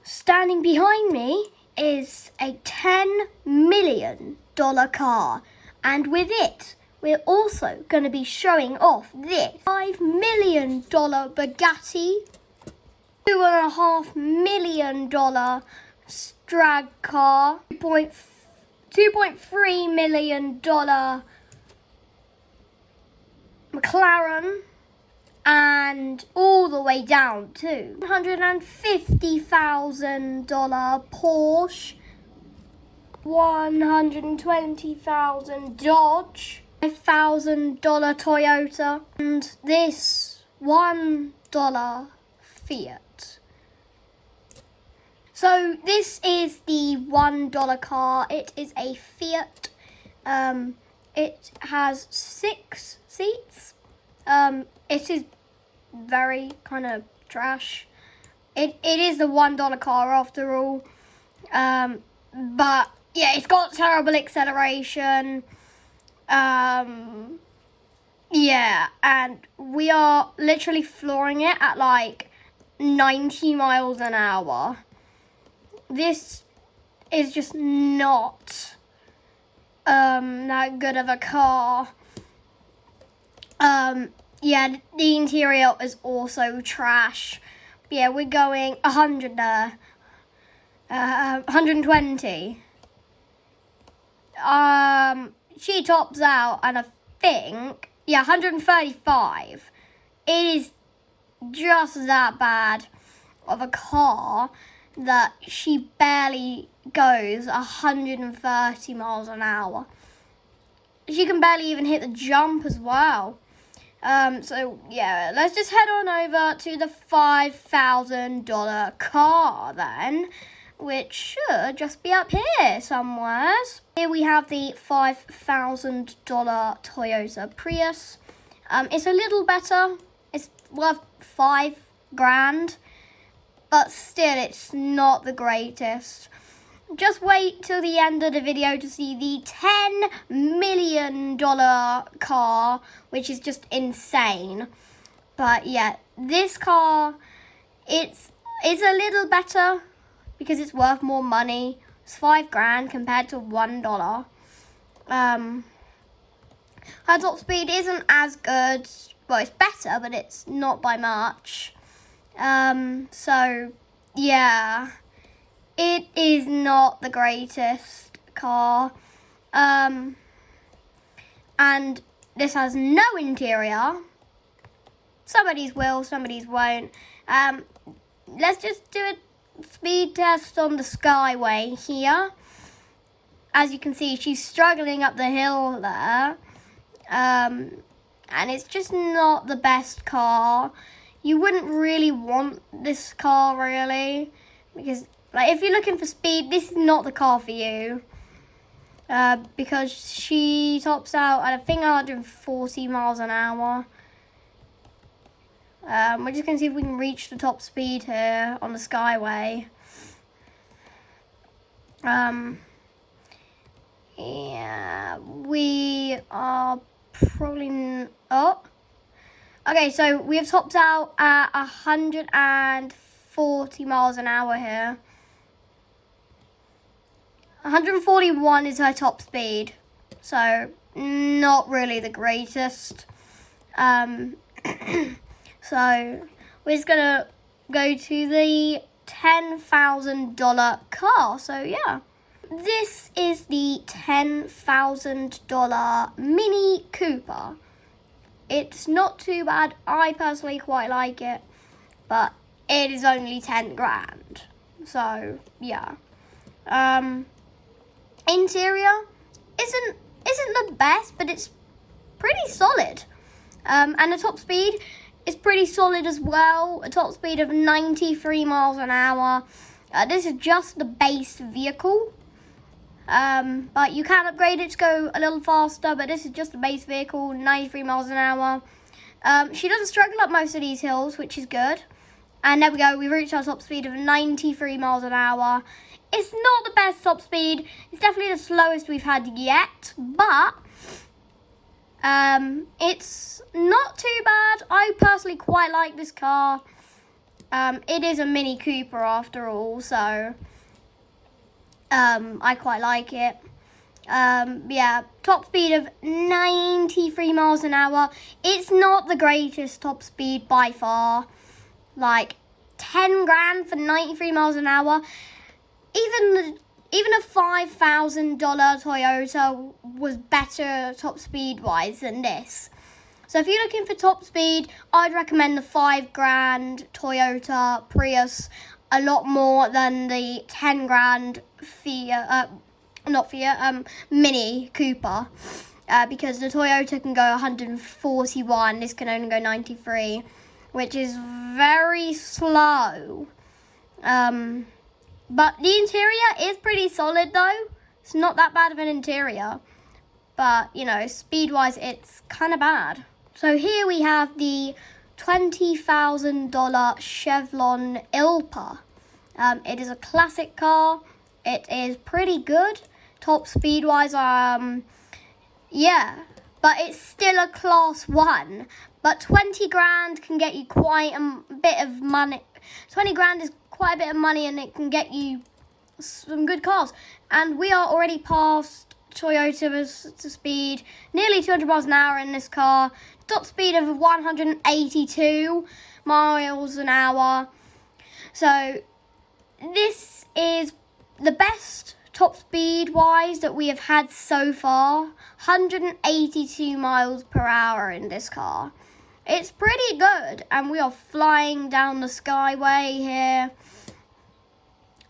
Standing behind me is a $10 million car, and with it we're also going to be showing off this $5 million Bugatti, $2.5 million Strag car, $2.3 million McLaren, and all the way down to $150,000 Porsche, $120,000 Dodge, $5,000 Toyota, and this $1 Fiat. So this is the $1 car. It is a Fiat. It has 6 seats. It is very kind of trash. It is the $1 car after all. But yeah, it's got terrible acceleration. Yeah, and we are literally flooring it at like 90 miles an hour. This is just not that good of a car. Yeah, the interior is also trash. Yeah, we're going 100 there. 120. She tops out, and I think, yeah, 135. It is just that bad of a car that she barely goes 130 miles an hour. She can barely even hit the jump as well. So yeah, let's just head on over to the $5,000 car then, which should just be up here somewhere. Here we have the $5,000 Toyota Prius. It's a little better. It's worth $5,000, but still it's not the greatest. Just wait till the end of the video to see the $10 million car, which is just insane. But yeah, this car, it's a little better because it's worth more money. It's $5,000 compared to $1. Her top speed isn't as good. Well, it's better, but it's not by much. So yeah. It is not the greatest car. And this has no interior. Somebody's will, somebody's won't. Let's just do a speed test on the Skyway here. As you can see, she's struggling up the hill there. And it's just not the best car. You wouldn't really want this car, really, because like, if you're looking for speed, this is not the car for you. Because she tops out at, I think, 140 miles an hour. We're just going to see if we can reach the top speed here on the Skyway. Yeah, we are probably... Oh! Okay, so we have topped out at 140 miles an hour here. 141 is her top speed, so not really the greatest. So we're just gonna go to the $10,000 car. So yeah, this is the $10,000 Mini Cooper. It's not too bad. I personally quite like it, but it is only $10,000. So yeah. Interior isn't the best, but it's pretty solid. And the top speed is pretty solid as well. A top speed of 93 miles an hour. This is just the base vehicle. But you can upgrade it to go a little faster, but this is just the base vehicle, 93 miles an hour. She doesn't struggle up most of these hills, which is good. And there we go, we reached our top speed of 93 miles an hour. It's not the best top speed. It's definitely the slowest we've had yet, but it's not too bad. I personally quite like this car. It is a Mini Cooper after all, so I quite like it. Yeah, top speed of 93 miles an hour. It's not the greatest top speed by far. Like 10 grand for 93 miles an hour. Even a $5,000 Toyota was better top speed wise than this. So if you're looking for top speed, I'd recommend the 5 grand Toyota Prius a lot more than the 10 grand Mini Cooper, because the Toyota can go 141, this can only go 93, which is very slow. But the interior is pretty solid though. It's not that bad of an interior, but you know, speed-wise, it's kind of bad. So here we have the $20,000 Chevron Ilpa. It is a classic car. It is pretty good. Top speed wise, yeah, but it's still a class 1. But 20 grand can get you quite a bit of money. 20 grand is quite a bit of money, and it can get you some good cars. And we are already past Toyota's speed, nearly 200 miles an hour in this car. Top speed of 182 miles an hour. So this is the best top speed wise that we have had so far. 182 miles per hour in this car. It's pretty good, and we are flying down the skyway here.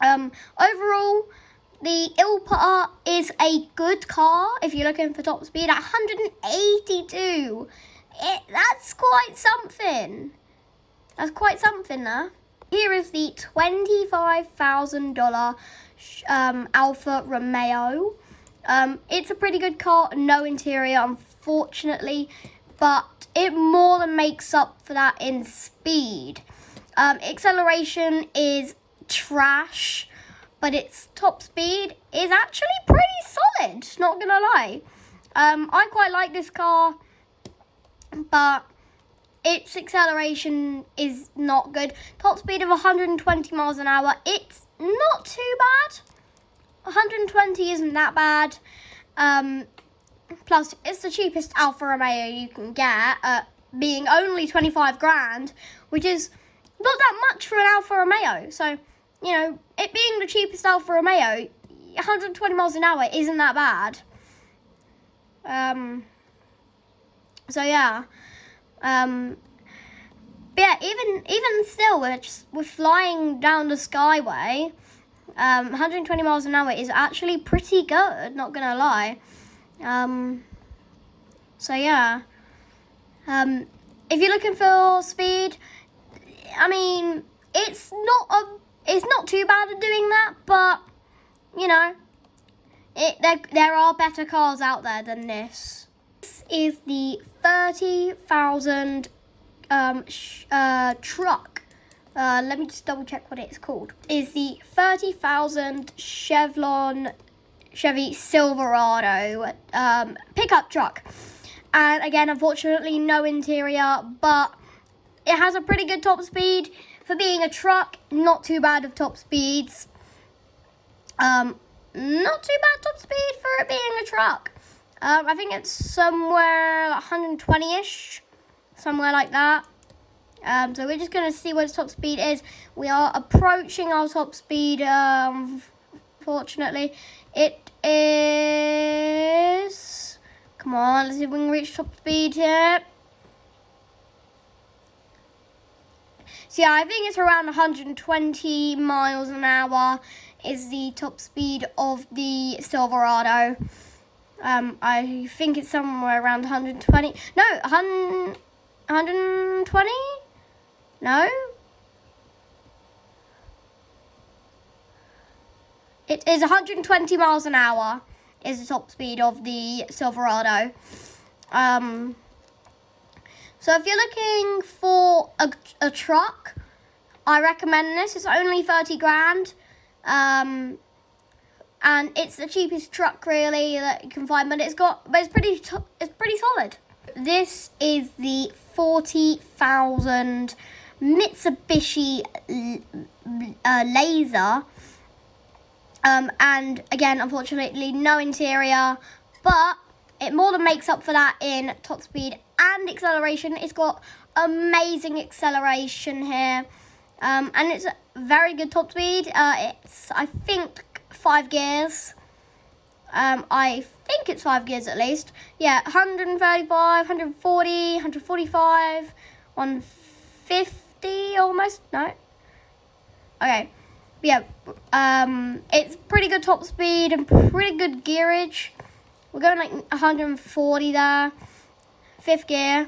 Overall, the Ilpa is a good car if you're looking for top speed at 182. That's quite something. That's quite something there. Here is the $25,000 Alfa Romeo. It's a pretty good car, no interior unfortunately, but it more than makes up for that in speed. Acceleration is trash, but its top speed is actually pretty solid, not gonna lie. I quite like this car, but its acceleration is not good. Top speed of 120 miles an hour. It's not too bad. 120 isn't that bad. Plus, it's the cheapest Alfa Romeo you can get, being only 25 grand, which is not that much for an Alfa Romeo. So, you know, it being the cheapest Alfa Romeo, 120 miles an hour isn't that bad. So yeah. But yeah, even still, we're flying down the skyway. 120 miles an hour is actually pretty good, not gonna lie. So yeah. If you're looking for speed, I mean, it's not too bad at doing that, but you know, there are better cars out there than this. This is the 30,000 truck. Let me just double check what it's called. Is the 30,000 Chevy Silverado pickup truck. And again, unfortunately, no interior, but it has a pretty good top speed for being a truck. Not too bad of top speeds. Not too bad top speed for it being a truck. I think it's somewhere 120-ish, somewhere like that. So we're just going to see what its top speed is. We are approaching our top speed, fortunately. It is... Come on, let's see if we can reach top speed here. So yeah, I think it's around 120 miles an hour is the top speed of the Silverado. I think it's somewhere around 120. No, 120? No? It is 120 miles an hour is the top speed of the Silverado. So if you're looking for a truck, I recommend this. It's only 30 grand. And it's the cheapest truck really that you can find, but it's pretty solid. This is the 40,000 Mitsubishi Laser. And again, unfortunately, no interior, but it more than makes up for that in top speed and acceleration. It's got amazing acceleration here, and it's a very good top speed. It's, I think, 5 gears. I think it's 5 gears at least. Yeah, 135, 140, 145, 150 almost. No. Okay. Yeah, it's pretty good top speed and pretty good gearage. We're going like 140 there, 5th gear,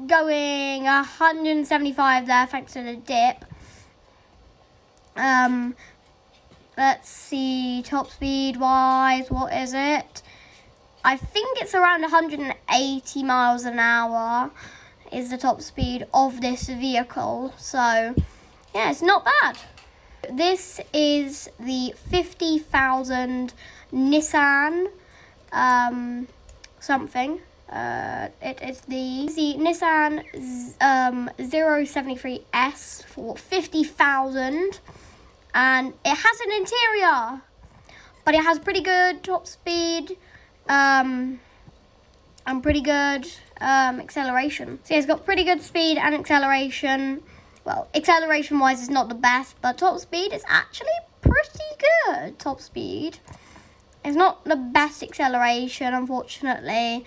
going 175 there thanks to the dip. Let's see, top speed wise, what is it? I think it's around 180 miles an hour is the top speed of this vehicle. So, yeah, it's not bad. This is the 50,000 Nissan something. It is the Nissan 073S for 50,000, and it has an interior, but it has pretty good top speed and pretty good acceleration. So yeah, it's got pretty good speed and acceleration. Well, acceleration-wise is not the best, but top speed is actually pretty good. Top speed. It's not the best acceleration, unfortunately,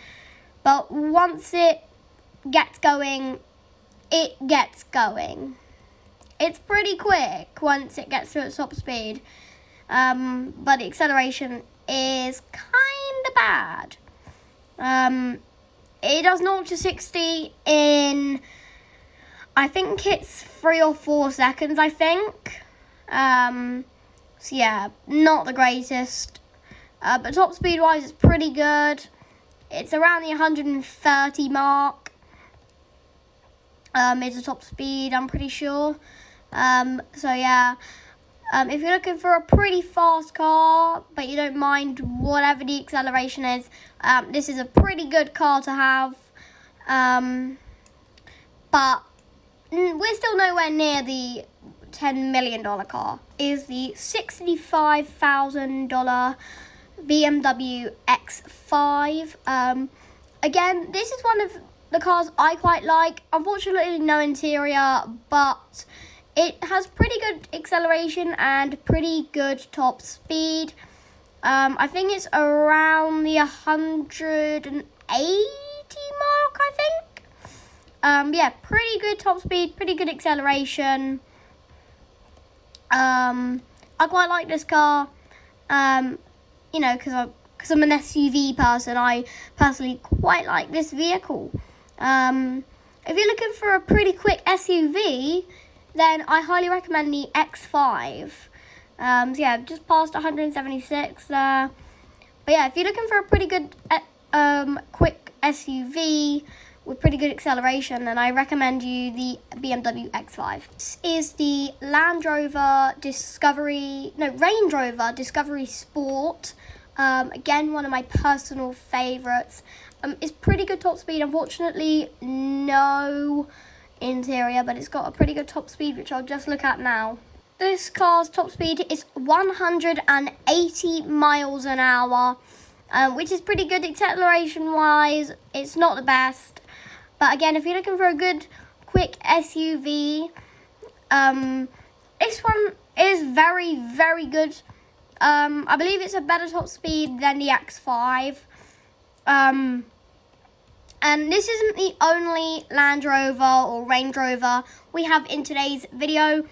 but once it gets going, it gets going. It's pretty quick once it gets to its top speed, but the acceleration is kind of bad. It does 0 to 60 in, I think it's 3 or 4 seconds, I think. So yeah, not the greatest. But top speed wise, it's pretty good. It's around the 130 mark. Is the top speed, I'm pretty sure. So yeah, if you're looking for a pretty fast car, but you don't mind whatever the acceleration is, this is a pretty good car to have. But we're still nowhere near the $10 million car. Is the $65,000 BMW X5. Again, this is one of the cars I quite like. Unfortunately, no interior, but it has pretty good acceleration and pretty good top speed. I think it's around the 180 mark, I think. Yeah, pretty good top speed, pretty good acceleration. I quite like this car. You know, because I'm an SUV person, I personally quite like this vehicle. If you're looking for a pretty quick SUV, then I highly recommend the X5. So yeah, just past 176 there. But yeah, if you're looking for a pretty good quick SUV with pretty good acceleration, then I recommend you the BMW X5. This is the Range Rover Discovery Sport. Again, one of my personal favourites. It's pretty good top speed. Unfortunately, no interior, but it's got a pretty good top speed, which I'll just look at now. This car's top speed is 180 miles an hour, which is pretty good acceleration-wise. It's not the best. But again, if you're looking for a good, quick SUV, this one is very, very good. I believe it's a better top speed than the X5. And this isn't the only Land Rover or Range Rover we have in today's video.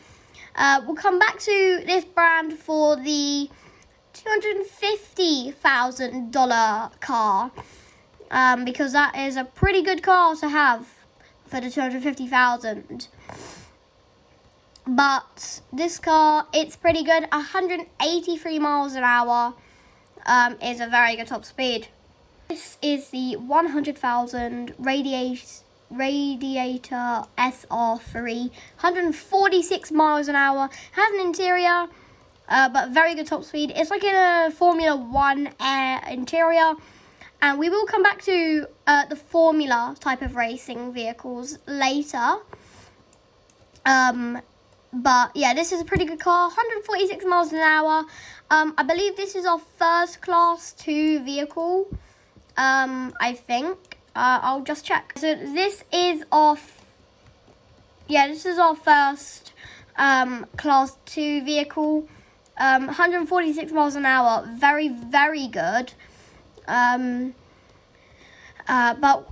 We'll come back to this brand for the $250,000 car. Because that is a pretty good car to have for the $250,000. But this car, it's pretty good. 183 miles an hour is a very good top speed. This is the 100,000 Radiator SR3, 146 miles an hour. Has an interior, but very good top speed. It's like in a Formula 1 interior. And we will come back to the Formula type of racing vehicles later. But yeah, this is a pretty good car. 146 miles an hour. I believe this is our first Class 2 vehicle. I think. I'll just check. So this is our first Class 2 vehicle. 146 miles an hour. Very, very good. But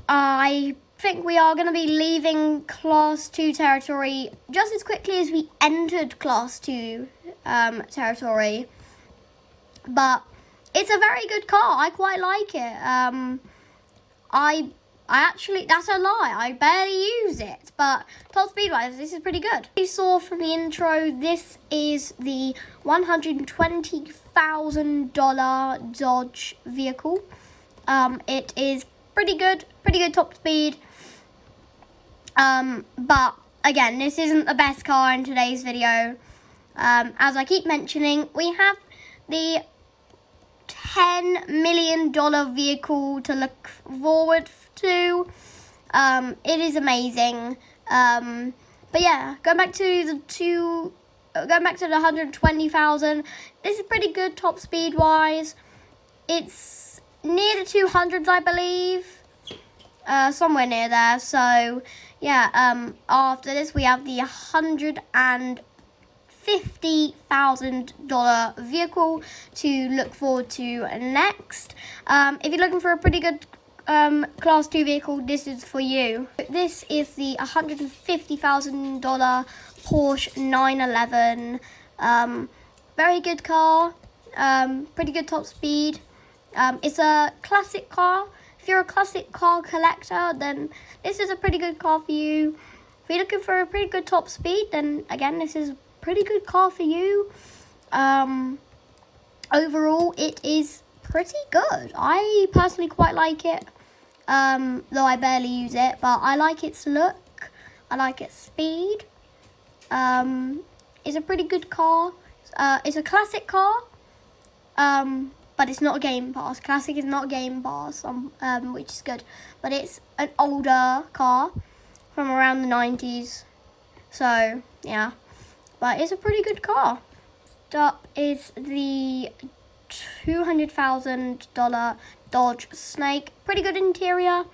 I think we are going to be leaving Class 2 territory just as quickly as we entered Class 2 territory. But it's a very good car. I quite like it. I actually, that's a lie. I barely use it. But top speed wise, this is pretty good. You saw from the intro, this is the $120,000 Dodge vehicle. It is pretty good top speed. But again, this isn't the best car in today's video. As I keep mentioning, we have the $10 million vehicle to look forward to. It is amazing. But yeah, going back to the 120,000. This is pretty good top speed wise. It's near the 200s, I believe. Somewhere near there. So yeah, after this we have the $150,000 vehicle to look forward to next. If you're looking for a pretty good Class 2 vehicle, this is for you. This is the $150,000 Porsche 911. Very good car. Pretty good top speed. It's a classic car. If you're a classic car collector, then this is a pretty good car for you. If you're looking for a pretty good top speed, then again, this is a pretty good car for you. Overall, it is pretty good. I personally quite like it, though I barely use it, but I like its look. I like its speed. It's a pretty good car. It's a classic car. But it's not a Game Pass. Classic is not a Game Pass, which is good. But it's an older car from around the 90s. So, yeah. But it's a pretty good car. Next up is the $200,000 Dodge Snake. Pretty good interior.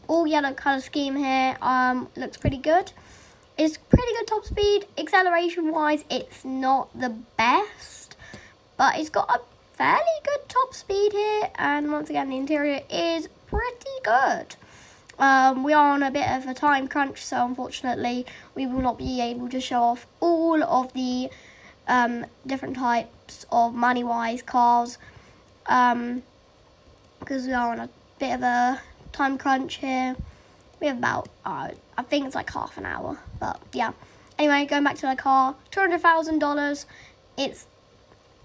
All yellow colour scheme here. Looks pretty good. It's pretty good top speed. Acceleration-wise, it's not the best. But it's got a fairly good top speed here, and once again the interior is pretty good. We are on a bit of a time crunch, so unfortunately we will not be able to show off all of the different types of money-wise cars, because we are on a bit of a time crunch here. We have about I think it's like half an hour, but yeah. Anyway, going back to the car, $200,000.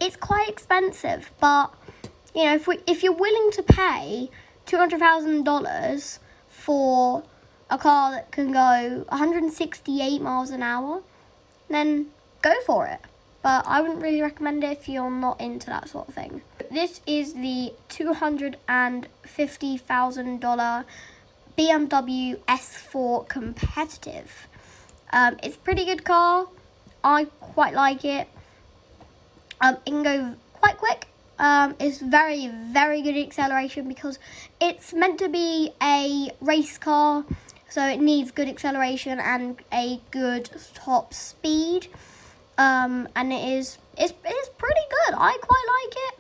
It's quite expensive, but you know, if you're willing to pay $200,000 for a car that can go 168 miles an hour, then go for it. But I wouldn't really recommend it if you're not into that sort of thing. This is the $250,000 BMW S4 Competitive. It's a pretty good car. I quite like it. It can go quite quick. It's very, very good acceleration because it's meant to be a race car, so it needs good acceleration and a good top speed. And it's pretty good. I quite like it.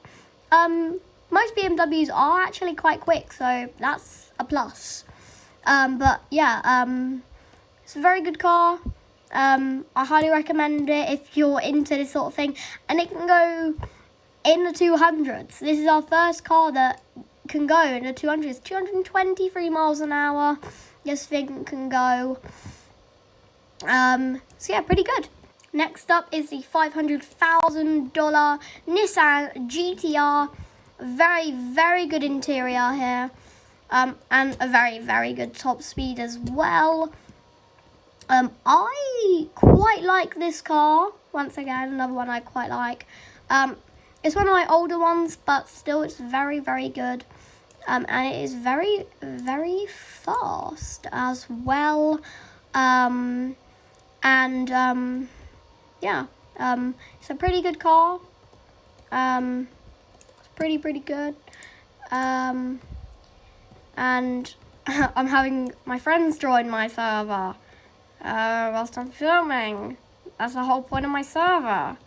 Most BMWs are actually quite quick, so that's a plus. But yeah, it's a very good car. I highly recommend it if you're into this sort of thing, and it can go in the 200s. This is our first car that can go in the 200s. 223 miles an hour this thing can go. So yeah, pretty good. Next up is the $500,000 Nissan GTR. Very, very good interior here, and a very, very good top speed as well. I quite like this car. Once again, another one I quite like. It's one of my older ones, but still it's very, very good. And it is very, very fast as well. And yeah, it's a pretty good car. It's pretty good. And I'm having my friends join my server whilst I'm filming. That's the whole point of my server.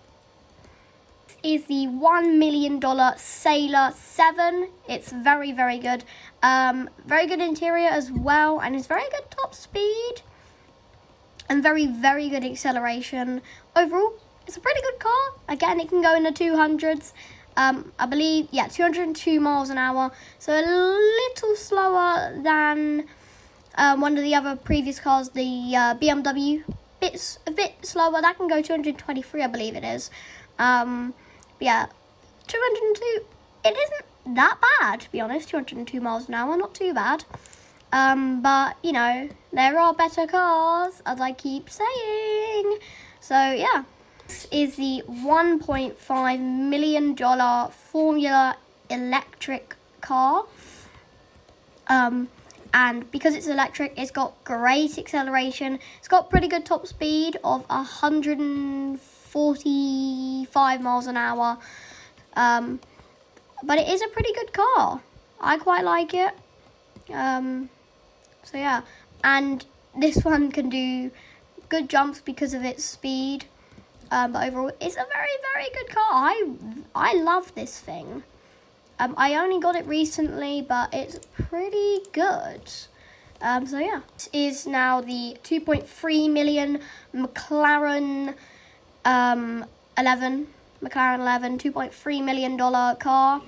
This is the $1 million Sailor 7. It's very good. Very good interior as well, and it's very good top speed. And very good acceleration. Overall, it's a pretty good car. Again, it can go in the 200s. I believe, 202 miles an hour. So a little slower than one of the other previous cars, the BMW. A bit slower. That can go 223, I believe it is. Yeah, 202. It isn't that bad, to be honest. 202 miles an hour, not too bad. But, you know, there are better cars, as I keep saying. So, yeah. This is the $1.5 million Formula electric car. And because it's electric, it's got great acceleration. It's got pretty good top speed of 145 miles an hour. But it is a pretty good car. I quite like it. So yeah, and this one can do good jumps because of its speed. But overall, it's a very good car. I love this thing. I only got it recently, but it's pretty good. So yeah, this is now the 2.3 million McLaren 11, $2.3 million car.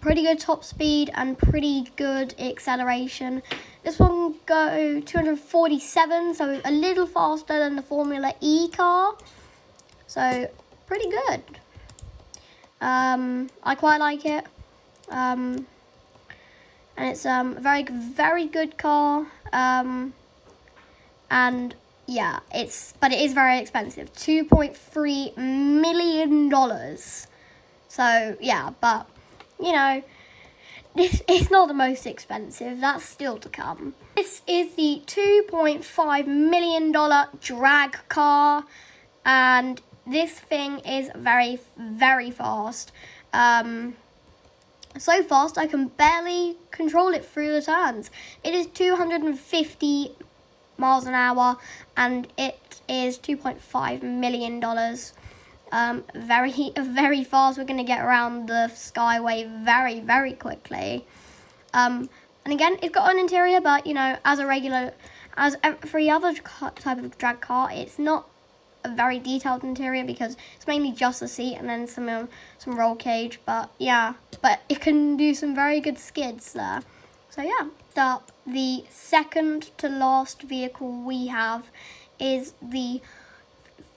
Pretty good top speed and pretty good acceleration. This one can go 247, so a little faster than the Formula E car. So pretty good. I quite like it. And it's a very good car. And yeah, it is very expensive. $2.3 million. So yeah, but you know, it's not the most expensive. That's still to come. This is the $2.5 million drag car, and this thing is very fast. So fast I can barely control it through the turns. It is 250 miles an hour, and it is $2.5 million. Very fast. We're going to get around the Skyway very quickly. And again, it's got an interior, but you know, as every other type of drag car, it's not a very detailed interior because it's mainly just a seat and then some roll cage. But yeah, but it can do some very good skids there. So yeah, the second to last vehicle we have is the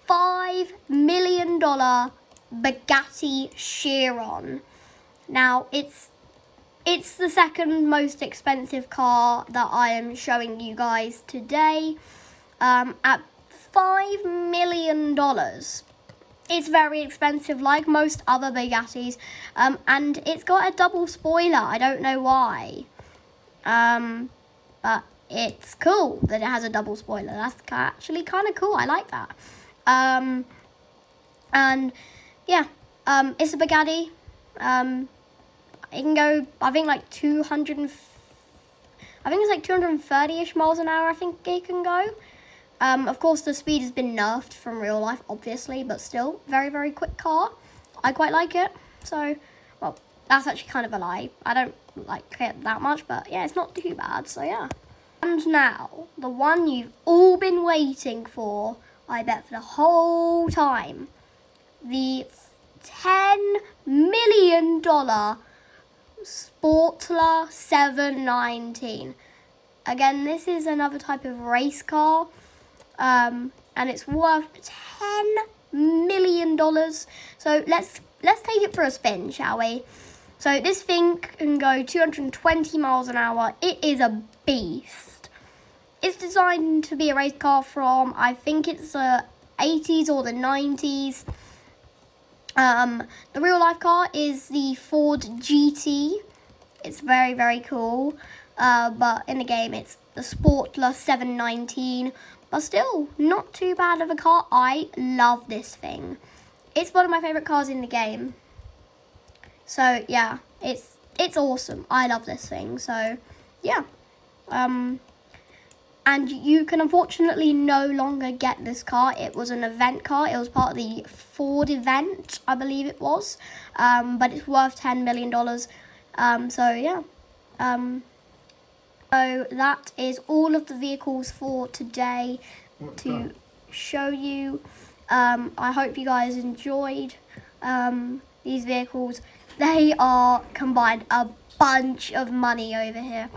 $5 million Bugatti Chiron. Now, it's the second most expensive car that I am showing you guys today. At $5 million. It's very expensive, like most other Bugattis. And it's got a double spoiler. I don't know why. But it's cool that it has a double spoiler. That's actually kind of cool. I like that. And yeah, it's a Bugatti. It can go, I think like 230-ish miles an hour, I think it can go. Of course, the speed has been nerfed from real life, obviously, but still, very quick car. I quite like it. So, well, that's actually kind of a lie. I don't like it that much, but yeah, it's not too bad, so yeah. And now, the one you've all been waiting for, I bet for the whole time, the $10 million Sportler 719. Again, this is another type of race car, and it's worth $10 million. So let's take it for a spin, shall we? So this thing can go 220 miles an hour. It is a beast. It's designed to be a race car from, I think it's the 80s or the 90s. The real life car is the Ford GT. It's very cool. But in the game, it's the Sportler 719. but still not too bad of a car. I love this thing. It's one of my favorite cars in the game. So yeah, it's awesome. I love this thing. So yeah, and you can unfortunately no longer get this car. It was an event car. It was part of the Ford event, I believe it was. But it's worth $10 million. So yeah. So that is all of the vehicles for today to show you. I hope you guys enjoyed these vehicles. They are combined a bunch of money over here.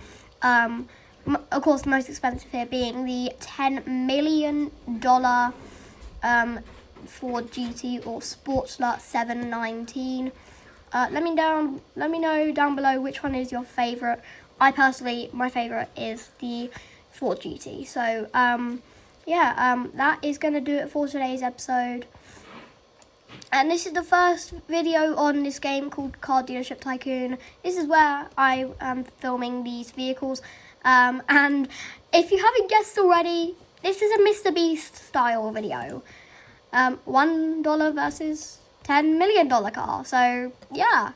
Of course, the most expensive here being the $10 million Ford GT or Sportsler 719. Let me know down below which one is your favorite. I personally, my favorite is the Ford GT. So that is going to do it for today's episode. And this is the first video on this game called Car Dealership Tycoon. This is where I am filming these vehicles. And if you haven't guessed already, this is a Mr. Beast style video. $1 versus $10 million car. So yeah.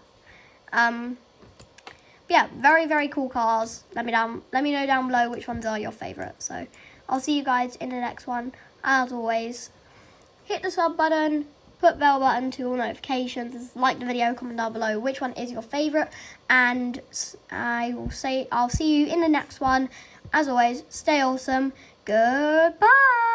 Yeah, very, very cool cars. Let me know down below which ones are your favorite. So I'll see you guys in the next one. As always, hit the sub button, put bell button to all notifications, like the video, comment down below which one is your favorite, and I'll see you in the next one. As always, stay awesome. Goodbye.